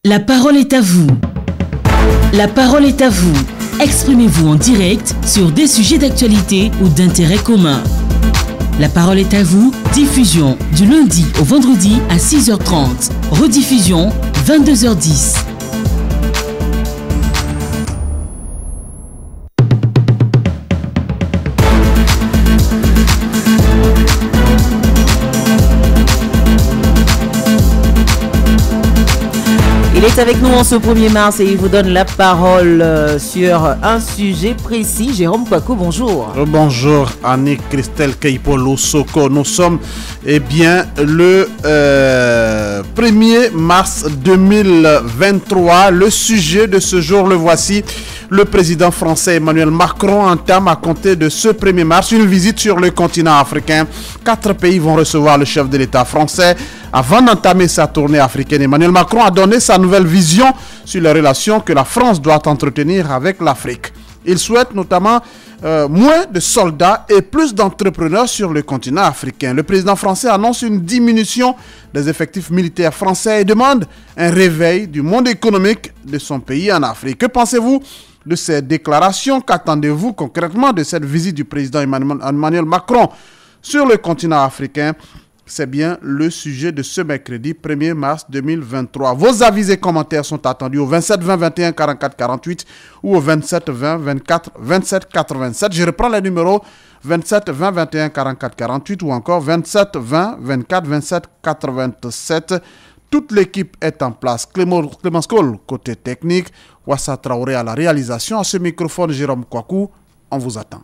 La parole est à vous. La parole est à vous. Exprimez-vous en direct sur des sujets d'actualité ou d'intérêt commun. La parole est à vous. Diffusion du lundi au vendredi à 6h30. Rediffusion 22h10. Il est avec nous en ce 1er mars et il vous donne la parole sur un sujet précis. Jérôme Kouakou, bonjour. Bonjour Annie-Christelle Keipolo-Soko. Nous sommes le 1er mars 2023. Le sujet de ce jour, le voici. Le président français Emmanuel Macron entame à compter de ce 1er mars une visite sur le continent africain. 4 pays vont recevoir le chef de l'État français. Avant d'entamer sa tournée africaine, Emmanuel Macron a donné sa nouvelle vision sur les relations que la France doit entretenir avec l'Afrique. Il souhaite notamment moins de soldats et plus d'entrepreneurs sur le continent africain. Le président français annonce une diminution des effectifs militaires français et demande un réveil du monde économique de son pays en Afrique. Que pensez-vous de ces déclarations? Qu'attendez-vous concrètement de cette visite du président Emmanuel Macron sur le continent africain? C'est bien le sujet de ce mercredi 1er mars 2023. Vos avis et commentaires sont attendus au 27 20 21 44 48 ou au 27 20 24 27 87. Je reprends les numéros 27 20 21 44 48 ou encore 27 20 24 27 87. Toute l'équipe est en place. Clémence Cole, côté technique. Wassa Traoré à la réalisation. À ce microphone, Jérôme Kouakou. On vous attend.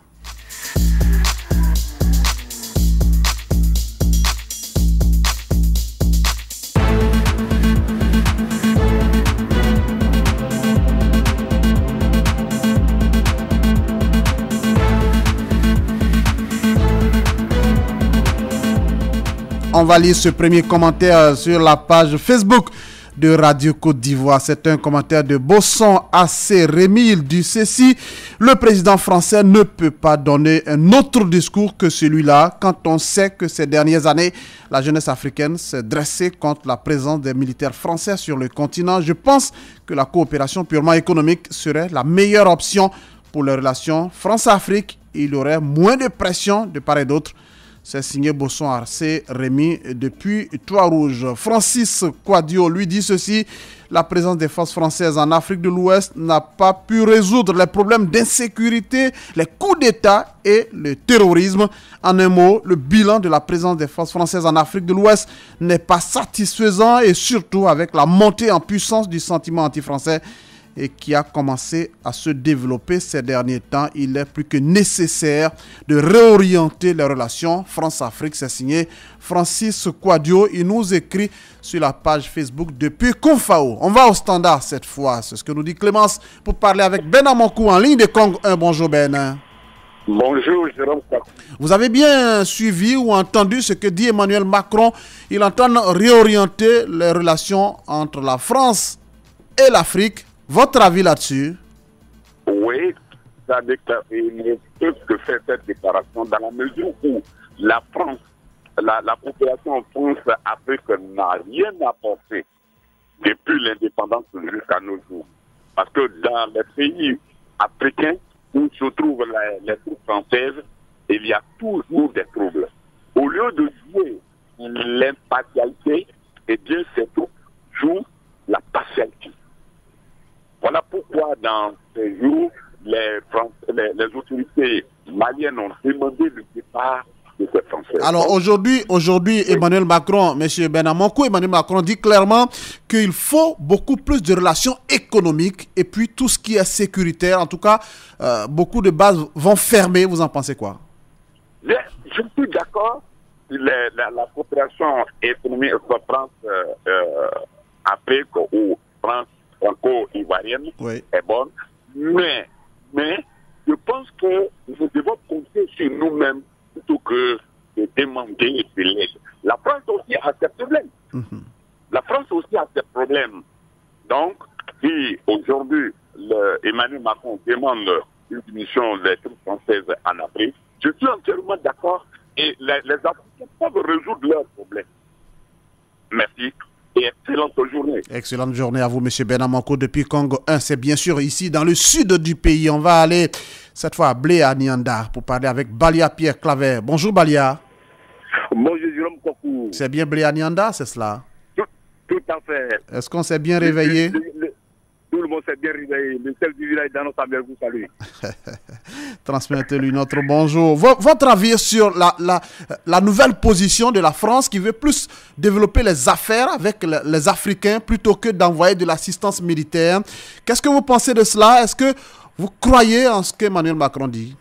On va lire ce premier commentaire sur la page Facebook de Radio Côte d'Ivoire. C'est un commentaire de Bosson AC Rémy. Il dit ceci: le président français ne peut pas donner un autre discours que celui-là quand on sait que ces dernières années, la jeunesse africaine s'est dressée contre la présence des militaires français sur le continent. Je pense que la coopération purement économique serait la meilleure option pour les relations France-Afrique. Il y aurait moins de pression de part et d'autre. C'est signé Bosson Arcé Rémy depuis Trois-Rouges. Francis Quadio lui dit ceci: la présence des forces françaises en Afrique de l'Ouest n'a pas pu résoudre les problèmes d'insécurité, les coups d'État et le terrorisme. En un mot, le bilan de la présence des forces françaises en Afrique de l'Ouest n'est pas satisfaisant, et surtout avec la montée en puissance du sentiment anti-français et qui a commencé à se développer ces derniers temps. Il est plus que nécessaire de réorienter les relations France-Afrique. C'est signé Francis Quadio. Il nous écrit sur la page Facebook depuis Confao. On va au standard cette fois. C'est ce que nous dit Clémence pour parler avec Ben Amonkou en ligne de Congo 1. Bonjour Ben. Bonjour Jérôme. Vous avez bien suivi ou entendu ce que dit Emmanuel Macron? Il entend réorienter les relations entre la France et l'Afrique. Votre avis là-dessus? Oui, il ne peut que faire cette déclaration dans la mesure où la France, la coopération France-Afrique n'a rien apporté depuis l'indépendance jusqu'à nos jours. Parce que dans les pays africains où se trouvent les troupes françaises, il y a toujours des troubles. Au lieu de jouer l'impartialité, eh bien ces troupes jouent la partialité. Voilà pourquoi dans ces jours, les autorités maliennes ont demandé le départ de ces Français. Alors aujourd'hui, Emmanuel Macron, M. Ben Amonkou, Emmanuel Macron dit clairement qu'il faut beaucoup plus de relations économiques et puis tout ce qui est sécuritaire. En tout cas, beaucoup de bases vont fermer. Vous en pensez quoi? Je suis d'accord. La coopération économique France-Afrique ou France franco-ivoirienne est bonne, mais je pense que nous devons compter sur nous-mêmes plutôt que de demander de l'aide. La France aussi a ses problèmes. La France aussi a ses problèmes. Donc, si aujourd'hui Emmanuel Macron demande une diminution des troupes françaises en Afrique, je suis entièrement d'accord et les Africains peuvent résoudre leurs problèmes. Merci. et excellente journée. Excellente journée à vous, M. Benamanko, depuis Congo 1. C'est bien sûr ici, dans le sud du pays. On va aller cette fois à Blé à Nianda pour parler avec Balia Pierre Claver. Bonjour Balia. Bonjour Jérôme Kokou. C'est bien Blé à Nianda, c'est cela? Tout à fait. Est-ce qu'on s'est bien réveillé? Tout le monde s'est bien réveillé. Le chef du village dans notre vous salue. Transmettez-lui notre bonjour. Votre avis sur la nouvelle position de la France qui veut plus développer les affaires avec les Africains plutôt que d'envoyer de l'assistance militaire. Qu'est-ce que vous pensez de cela? Est-ce que vous croyez en ce qu'Emmanuel Macron dit?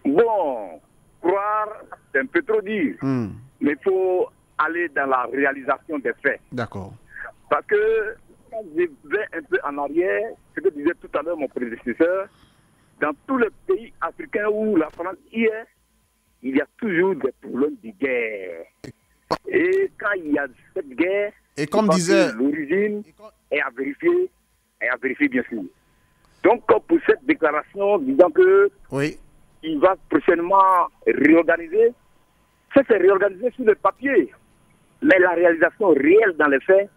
Bon, croire, c'est un peu trop dire. Mais il faut aller dans la réalisation des faits. D'accord. Parce que quand je vais un peu en arrière, ce que disait tout à l'heure mon prédécesseur, dans tous les pays africains où la France y est, il y a toujours des problèmes de guerre. Et quand il y a cette guerre, et comme disait l'origine est à vérifier bien sûr. Donc pour cette déclaration disant que oui, il va prochainement réorganiser, c'est réorganiser sur le papier. Mais la réalisation réelle dans les faits,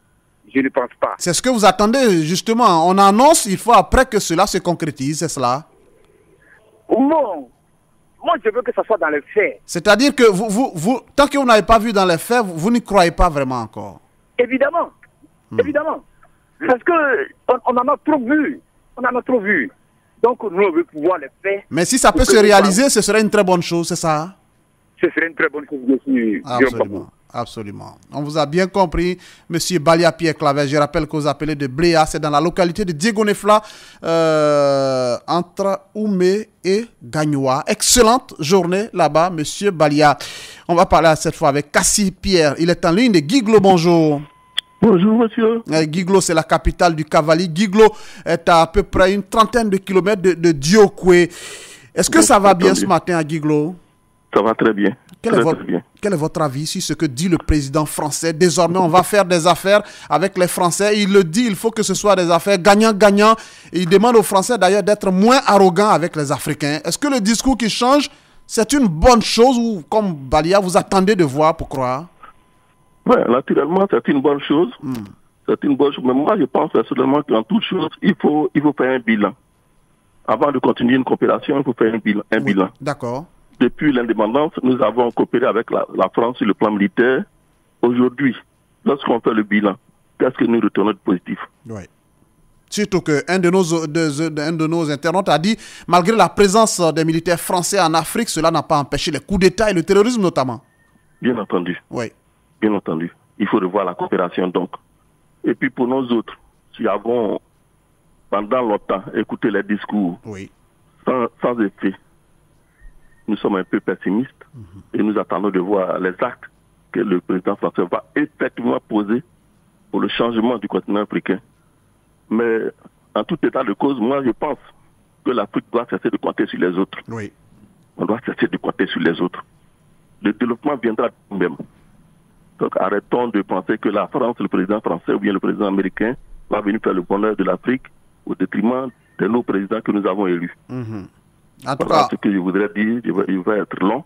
je ne pense pas. C'est ce que vous attendez, justement. On annonce, il faut après que cela se concrétise, c'est cela? Non. Moi, je veux que ça soit dans les faits. C'est-à-dire que vous tant que vous n'avez pas vu dans les faits, vous n'y croyez pas vraiment encore? Évidemment. Évidemment. Parce qu'on en a trop vu. On en a trop vu. Donc, nous, on veut pouvoir les faire. Mais si ça peut se réaliser, ce serait une très bonne chose, c'est ça? Ce serait une très bonne chose, bien sûr. Absolument. Absolument. On vous a bien compris, Monsieur Balia Pierre Claver. Je rappelle que vous appelez de Bléa, c'est dans la localité de Diegonefla, entre Oumé et Gagnoua. Excellente journée là-bas, Monsieur Balia. On va parler cette fois avec Cassie Pierre. Il est en ligne de Guiglo. Bonjour. Bonjour, monsieur. Guiglo, c'est la capitale du Cavali. Guiglo est à peu près une trentaine de kilomètres de Diokwe. Est-ce que ça va bien ce matin à Guiglo? Ça va très bien. Quel est votre avis sur ce que dit le président français? Désormais, on va faire des affaires avec les Français. Il le dit, il faut que ce soit des affaires gagnant-gagnant. Il demande aux Français d'ailleurs d'être moins arrogants avec les Africains. Est-ce que le discours qui change, c'est une bonne chose ou, comme Balia, vous attendez de voir pour croire? Oui, naturellement, c'est une bonne chose. C'est une bonne chose. Mais moi, je pense personnellement qu'en toute chose, il faut faire un bilan. Avant de continuer une coopération, il faut faire un bilan. D'accord. Depuis l'indépendance, nous avons coopéré avec la France sur le plan militaire. Aujourd'hui, lorsqu'on fait le bilan, qu'est-ce que nous retenons de positif? Oui. Surtout qu'un de nos internautes a dit, malgré la présence des militaires français en Afrique, cela n'a pas empêché les coups d'État et le terrorisme notamment. Bien entendu. Oui. Bien entendu. Il faut revoir la coopération donc. Et puis pour nous autres, qui avons pendant longtemps écouté les discours sans effet, nous sommes un peu pessimistes et nous attendons de voir les actes que le président français va effectivement poser pour le changement du continent africain. Mais en tout état de cause, moi je pense que l'Afrique doit cesser de compter sur les autres. Oui. On doit cesser de compter sur les autres. Le développement viendra de nous-mêmes. Donc arrêtons de penser que la France, le président français ou bien le président américain va venir faire le bonheur de l'Afrique au détriment de nos présidents que nous avons élus. En tout voilà cas, ce que je voudrais dire. Il va être long.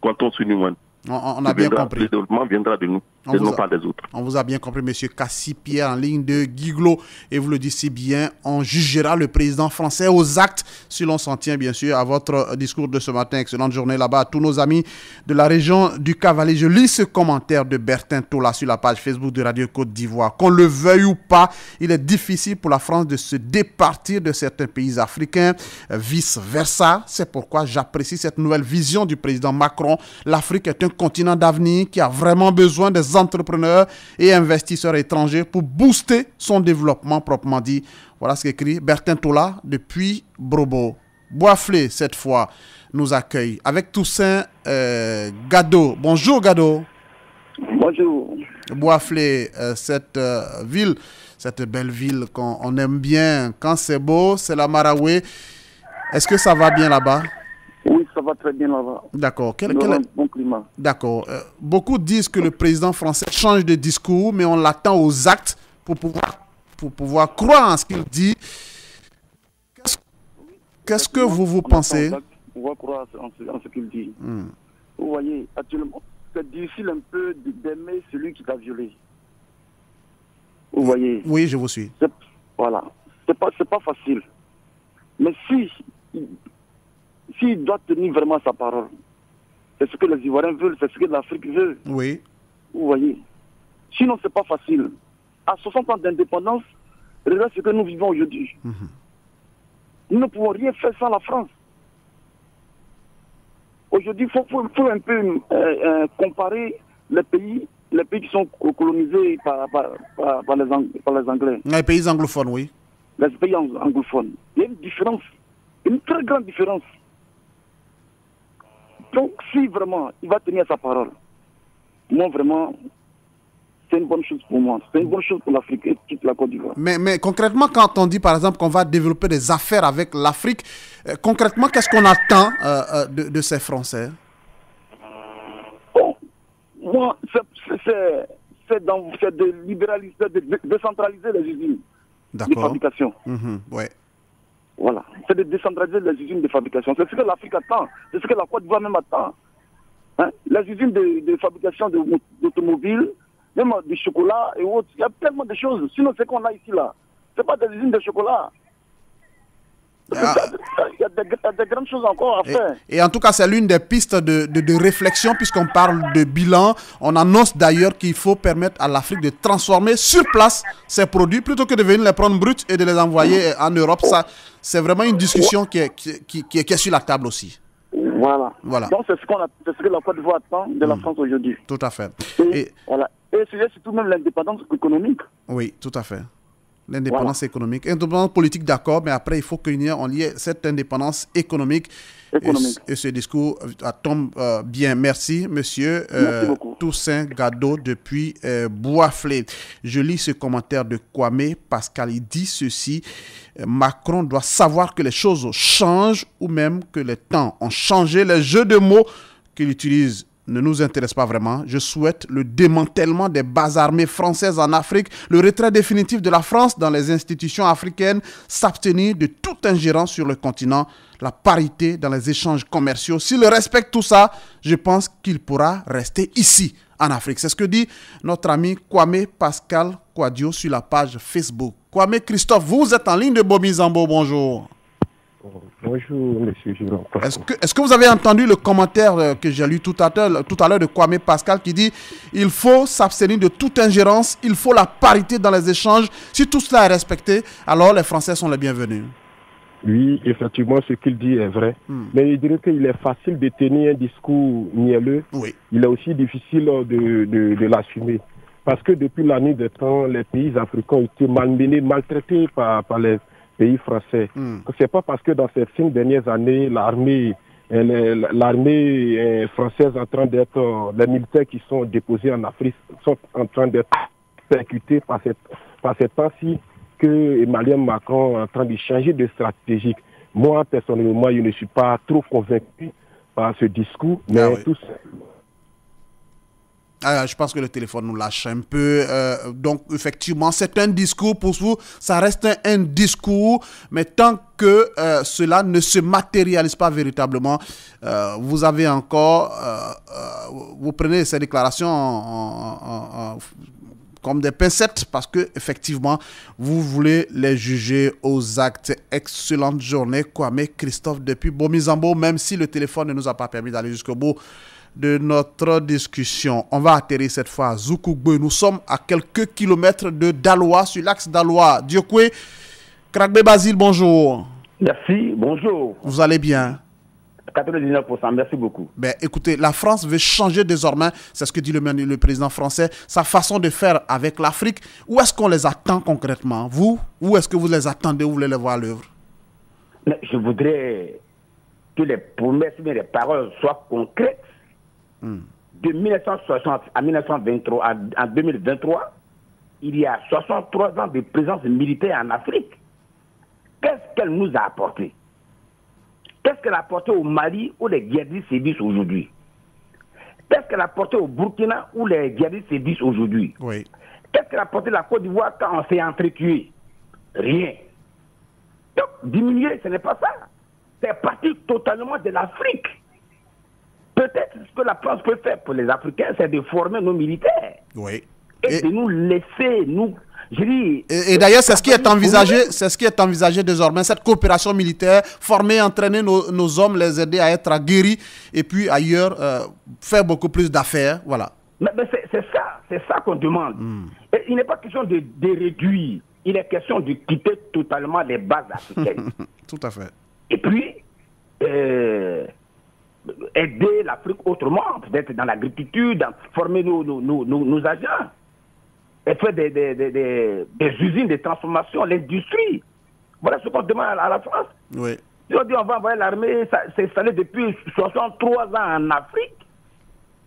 Comptons sur nous-mêmes. On a bien compris. Le développement viendra de nous, et non pas des autres. On vous a bien compris, monsieur Cassie Pierre, en ligne de Guiglo. Et vous le dites si bien, on jugera le président français aux actes, si l'on s'en tient bien sûr à votre discours de ce matin. Excellente journée là-bas à tous nos amis de la région du Cavalier. Je lis ce commentaire de Bertin Tola sur la page Facebook de Radio Côte d'Ivoire. Qu'on le veuille ou pas, il est difficile pour la France de se départir de certains pays africains, vice-versa. C'est pourquoi j'apprécie cette nouvelle vision du président Macron. L'Afrique est un continent d'avenir qui a vraiment besoin des entrepreneurs et investisseurs étrangers pour booster son développement proprement dit. Voilà ce qu'écrit Bertin Tola depuis Brobo. Boisflé, cette fois, nous accueille avec Toussaint Gado. Bonjour Gado. Bonjour. Boisflé, cette ville, cette belle ville qu'on aime bien. Quand c'est beau, c'est la Maraoué. Est-ce que ça va bien là-bas? Oui, ça va très bien là-bas. D'accord. Bon climat. D'accord. Beaucoup disent que le président français change de discours, mais on l'attend aux actes pour pouvoir croire en ce qu'il dit. Qu'est-ce que vous pensez? On va croire en ce qu'il dit. Vous voyez, actuellement, c'est difficile un peu d'aimer celui qui t'a violé. Vous voyez? Oui, je vous suis. Voilà. C'est pas facile. Mais s'il doit tenir vraiment sa parole, c'est ce que les Ivoiriens veulent, c'est ce que l'Afrique veut. Oui. Vous voyez? Sinon, c'est pas facile. À 60 ans d'indépendance, regarde ce que nous vivons aujourd'hui. Nous ne pouvons rien faire sans la France. Aujourd'hui, il faut un peu comparer les pays qui sont colonisés par les Anglais. Les pays anglophones, oui. Les pays anglophones. Il y a une différence, une très grande différence. Donc, si vraiment il va tenir sa parole, moi vraiment, c'est une bonne chose pour moi. C'est une bonne chose pour l'Afrique et toute la Côte d'Ivoire. Mais concrètement, quand on dit par exemple qu'on va développer des affaires avec l'Afrique, concrètement, qu'est-ce qu'on attend de ces Français? Bon, moi, c'est de libéraliser, de décentraliser les usines de fabrication. Ouais. Voilà, c'est de décentraliser les usines de fabrication. C'est ce que l'Afrique attend, c'est ce que la Côte d'Ivoire même attend. Hein? Les usines de fabrication d'automobiles, même du chocolat et autres, il y a tellement de choses. Sinon, ce qu'on a ici là, ce n'est pas des usines de chocolat. Il y a des grandes choses encore à faire. Et en tout cas, c'est l'une des pistes de réflexion, puisqu'on parle de bilan. On annonce d'ailleurs qu'il faut permettre à l'Afrique de transformer sur place ses produits plutôt que de venir les prendre bruts et de les envoyer en Europe. Ça, c'est vraiment une discussion qui est sur la table aussi. Voilà. Donc, c'est ce que la Côte d'Ivoire attend de la France aujourd'hui. Tout à fait. Et c'est surtout même l'indépendance économique. Oui, tout à fait. L'indépendance économique. Indépendance politique, d'accord, mais après, il faut qu'il y ait cette indépendance économique. Et ce discours tombe bien. Merci, monsieur Toussaint Gado depuis Boisflé. Je lis ce commentaire de Kwame Pascal. Il dit ceci: Macron doit savoir que les choses changent ou même que les temps ont changé. Les jeux de mots qu'il utilise ne nous intéresse pas vraiment. Je souhaite le démantèlement des bases armées françaises en Afrique, le retrait définitif de la France dans les institutions africaines, s'abstenir de toute ingérence sur le continent, la parité dans les échanges commerciaux. S'il respecte tout ça, je pense qu'il pourra rester ici, en Afrique. C'est ce que dit notre ami Kwame Pascal Kwadio sur la page Facebook. Kwame Christophe, vous êtes en ligne de Bomizambo, bonjour. Bonjour, monsieur Giron. Est-ce que vous avez entendu le commentaire que j'ai lu tout à l'heure de Kwame Pascal qui dit il faut s'abstenir de toute ingérence, il faut la parité dans les échanges. Si tout cela est respecté, alors les Français sont les bienvenus. Oui, effectivement, ce qu'il dit est vrai. Mais je dirais qu'il est facile de tenir un discours mielleux. Oui. Il est aussi difficile de l'assumer. Parce que depuis la nuit des temps, les pays africains ont été malmenés, maltraités par les pays français. C'est pas parce que dans ces 5 dernières années, l'armée française est en train d'être, les militaires qui sont déposés en Afrique sont en train d'être percutés par cette temps-ci que Emmanuel Macron est en train de changer de stratégie. Moi, personnellement, je ne suis pas trop convaincu par ce discours, mais tout ça. Je pense que le téléphone nous lâche un peu. Donc, effectivement, c'est un discours pour vous. Ça reste un discours. Mais tant que cela ne se matérialise pas véritablement, vous avez encore... vous prenez ces déclarations comme des pincettes parce que effectivement, vous voulez les juger aux actes. Excellente journée, Kwame Christophe depuis Bomizambo, même si le téléphone ne nous a pas permis d'aller jusqu'au bout de notre discussion. On va atterrir cette fois à Zoukougbe. Nous sommes à quelques kilomètres de Daloa, sur l'axe Daloa-Diokwe. Kragbe Basile, bonjour. Merci, bonjour. Vous allez bien? 99%, merci beaucoup. Ben, écoutez, la France veut changer désormais, c'est ce que dit le président français, sa façon de faire avec l'Afrique. Où est-ce qu'on les attend concrètement? Vous, où est-ce que vous les attendez? Vous voulez les voir à l'œuvre? Je voudrais que les promesses, les paroles soient concrètes. De 1960 à 1923, en 2023, il y a 63 ans de présence militaire en Afrique. Qu'est-ce qu'elle nous a apporté? Qu'est-ce qu'elle a apporté au Mali où les djihadistes sévissent aujourd'hui? Qu'est-ce qu'elle a apporté au Burkina où les djihadistes sévissent aujourd'hui? Oui. Qu'est-ce qu'elle a apporté à la Côte d'Ivoire quand on s'est entretué? Rien. Donc, diminuer, ce n'est pas ça. C'est parti totalement de l'Afrique. Peut-être ce que la France peut faire pour les Africains, c'est de former nos militaires. Oui. Et de nous laisser, nous Je dis... Et d'ailleurs, c'est ce qui est envisagé, désormais, cette coopération militaire, former, entraîner nos hommes, les aider à être aguerris, et puis ailleurs, faire beaucoup plus d'affaires, voilà. Mais c'est ça qu'on demande. Et il n'est pas question de réduire, il est question de quitter totalement les bases africaines. Tout à fait. Et puis, aider l'Afrique autrement, peut-être dans l'agriculture, former nos agents, et faire des usines de transformation, l'industrie. Voilà ce qu'on demande à la France. Oui. Si on dit on va envoyer l'armée, c'est installé depuis 63 ans en Afrique.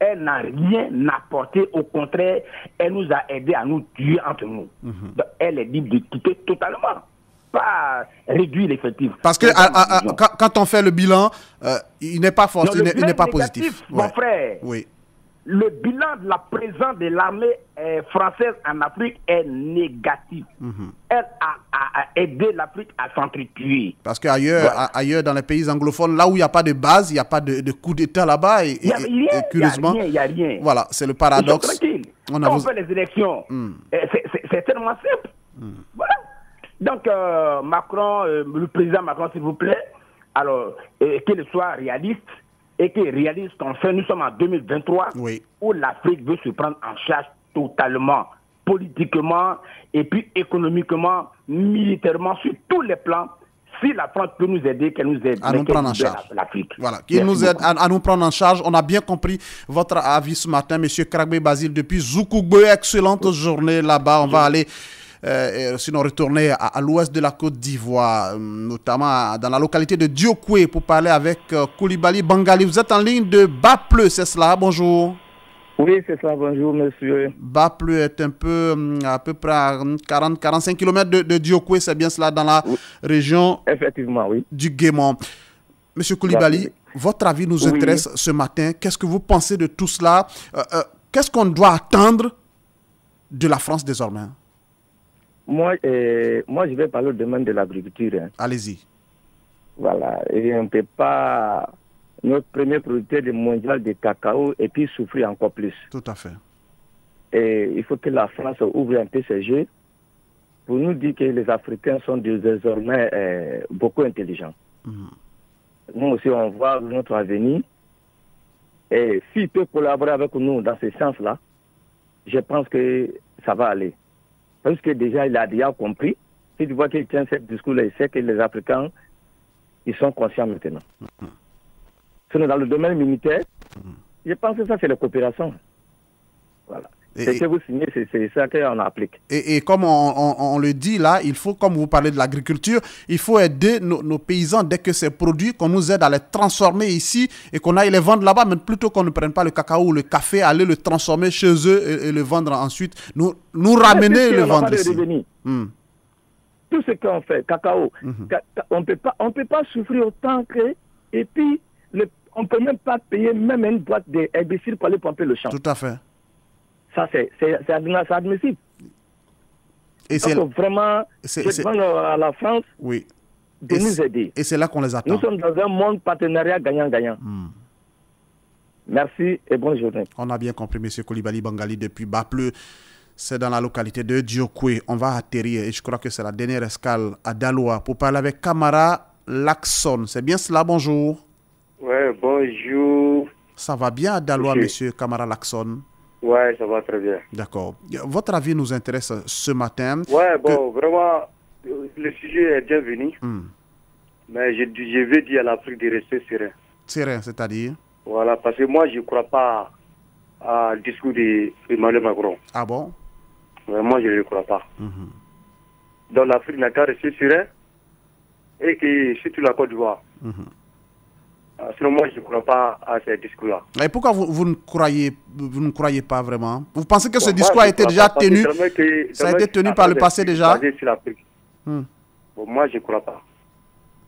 Elle n'a rien apporté, au contraire, elle nous a aidés à nous tuer entre nous. Donc, elle est libre de quitter totalement, pas réduire l'effectif. Parce que quand on fait le bilan, il n'est pas forcément, il n'est pas positif. Mon frère, oui. Le bilan de la présence de l'armée française en Afrique est négatif. Elle a aidé l'Afrique à s'entretuer. Parce qu'ailleurs, dans les pays anglophones, là où il n'y a pas de base, il n'y a pas de coup d'État là-bas. Et curieusement, il n'y a rien. Voilà, c'est le paradoxe. Tranquille. Quand on fait les élections, c'est tellement simple. Voilà. Donc, Macron, le président Macron, s'il vous plaît, alors, qu'il soit réaliste, et qu'il réalise qu'on fait, nous sommes en 2023, où l'Afrique veut se prendre en charge totalement, politiquement, et puis économiquement, militairement, sur tous les plans. Si la France peut nous aider, qu'elle nous aide à nous prendre en charge. L'Afrique. Voilà, qu'il nous aide à nous prendre en charge. On a bien compris votre avis ce matin, M. Kragbe Basile, depuis Zoukougbe. Excellente journée là-bas. On va aller... sinon retourner à l'ouest de la Côte d'Ivoire, notamment dans la localité de Diokwe, pour parler avec Koulibaly Bangali. Vous êtes en ligne de Bapleu, c'est cela? Bonjour. Oui, c'est ça, bonjour monsieur. Bapleu est à peu près à 40-45 km de Diokwe, c'est bien cela, dans la région effectivement, du Guémon. Monsieur Koulibaly, votre avis nous intéresse ce matin. Qu'est-ce que vous pensez de tout cela? Qu'est-ce qu'on doit attendre de la France désormais? Moi, je vais parler au domaine de l'agriculture. Allez-y. Voilà. Et on ne peut pas... Notre premier producteur mondial de cacao et puis souffrir encore plus. Tout à fait. Et il faut que la France ouvre un peu ses yeux pour nous dire que les Africains sont désormais beaucoup intelligents. Nous aussi, on voit notre avenir. Et s'il peut collaborer avec nous dans ce sens-là, je pense que ça va aller. Parce que déjà, il a déjà compris. Si tu vois qu'il tient ce discours-là, il sait que les Africains, ils sont conscients maintenant. Sinon, dans le domaine militaire, je pense que ça, c'est la coopération. Voilà. Ce que vous signez, c'est ça qu'on applique. Et comme on le dit là, il faut, comme vous parlez de l'agriculture, il faut aider nos paysans dès que c'est produit, qu'on nous aide à les transformer ici et qu'on aille les vendre là-bas, mais plutôt qu'on ne prenne pas le cacao ou le café, aller le transformer chez eux et le vendre ensuite, nous ramener et le vendre ici. Tout ce qu'on fait, cacao, on peut pas souffrir autant que... Et puis, on ne peut même pas payer même une boîte d'herbicides pour aller pomper le champ. Tout à fait. Ça, c'est admissible. Et c'est vraiment, je demande à la France de nous aider. Et c'est là qu'on les attend. Nous sommes dans un monde partenariat gagnant-gagnant. Merci et bonne journée. On a bien compris, M. Koulibaly Bangali, depuis Bapleu. C'est dans la localité de Diokwe. On va atterrir, et je crois que c'est la dernière escale à Daloa, pour parler avec Camara Laxon. C'est bien cela, bonjour. Oui, bonjour. Ça va bien à Daloa, M. Camara Laxon? Oui, ça va très bien. D'accord. Votre avis nous intéresse ce matin. Oui, vraiment, le sujet est bienvenu. Mais je veux dire à l'Afrique de rester serein. Serein, c'est-à-dire? Voilà, parce que moi, je ne crois pas au discours d'Emmanuel Macron. Ah bon? Ouais, moi, je ne le crois pas. Donc, l'Afrique n'a qu'à rester serein et que surtout la Côte d'Ivoire. Sinon, moi, je ne crois pas à ce discours-là. Et pourquoi vous ne croyez pas vraiment? Vous pensez que ce discours a été déjà tenu? Ça a été tenu par le passé déjà? Bon, moi, je ne crois pas.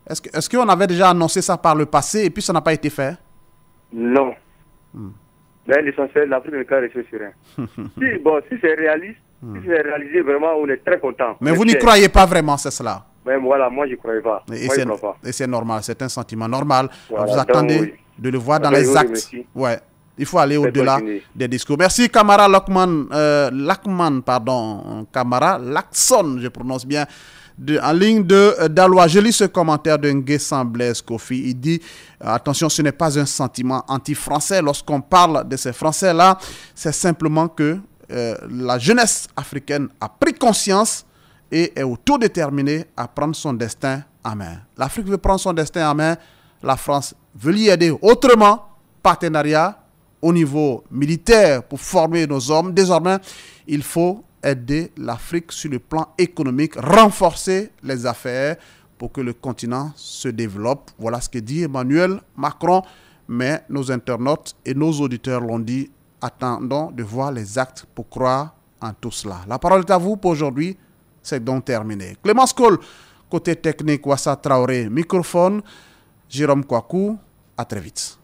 Est-ce qu'on avait déjà annoncé ça par le passé et puis ça n'a pas été fait? Non. Mais l'essentiel, l'Afrique n'est qu'à rester serein. Si c'est réaliste, si c'est réalisé, vraiment, on est très content. Mais vous n'y croyez pas vraiment, c'est cela? Mais voilà, moi je ne croyais pas. Et c'est normal, c'est un sentiment normal. Voilà, vous attendez de le voir dans les actes. Ouais. Il faut aller au-delà des discours. Merci, Camara Lakman, Camara Lakson, je prononce bien, en ligne de Dalois. Je lis ce commentaire de Nguessan Blaise Kofi. Il dit, attention, ce n'est pas un sentiment anti-français. Lorsqu'on parle de ces Français-là, c'est simplement que la jeunesse africaine a pris conscience et est autodéterminée à prendre son destin en main. L'Afrique veut prendre son destin en main. La France veut l'y aider autrement. Partenariat au niveau militaire pour former nos hommes. Désormais, il faut aider l'Afrique sur le plan économique, renforcer les affaires pour que le continent se développe. Voilà ce que dit Emmanuel Macron. Mais nos internautes et nos auditeurs l'ont dit. Attendons de voir les actes pour croire en tout cela. La parole est à vous pour aujourd'hui. C'est donc terminé. Clémence Cole, côté technique, Wassa Traoré, microphone, Jérôme Kouakou. À très vite.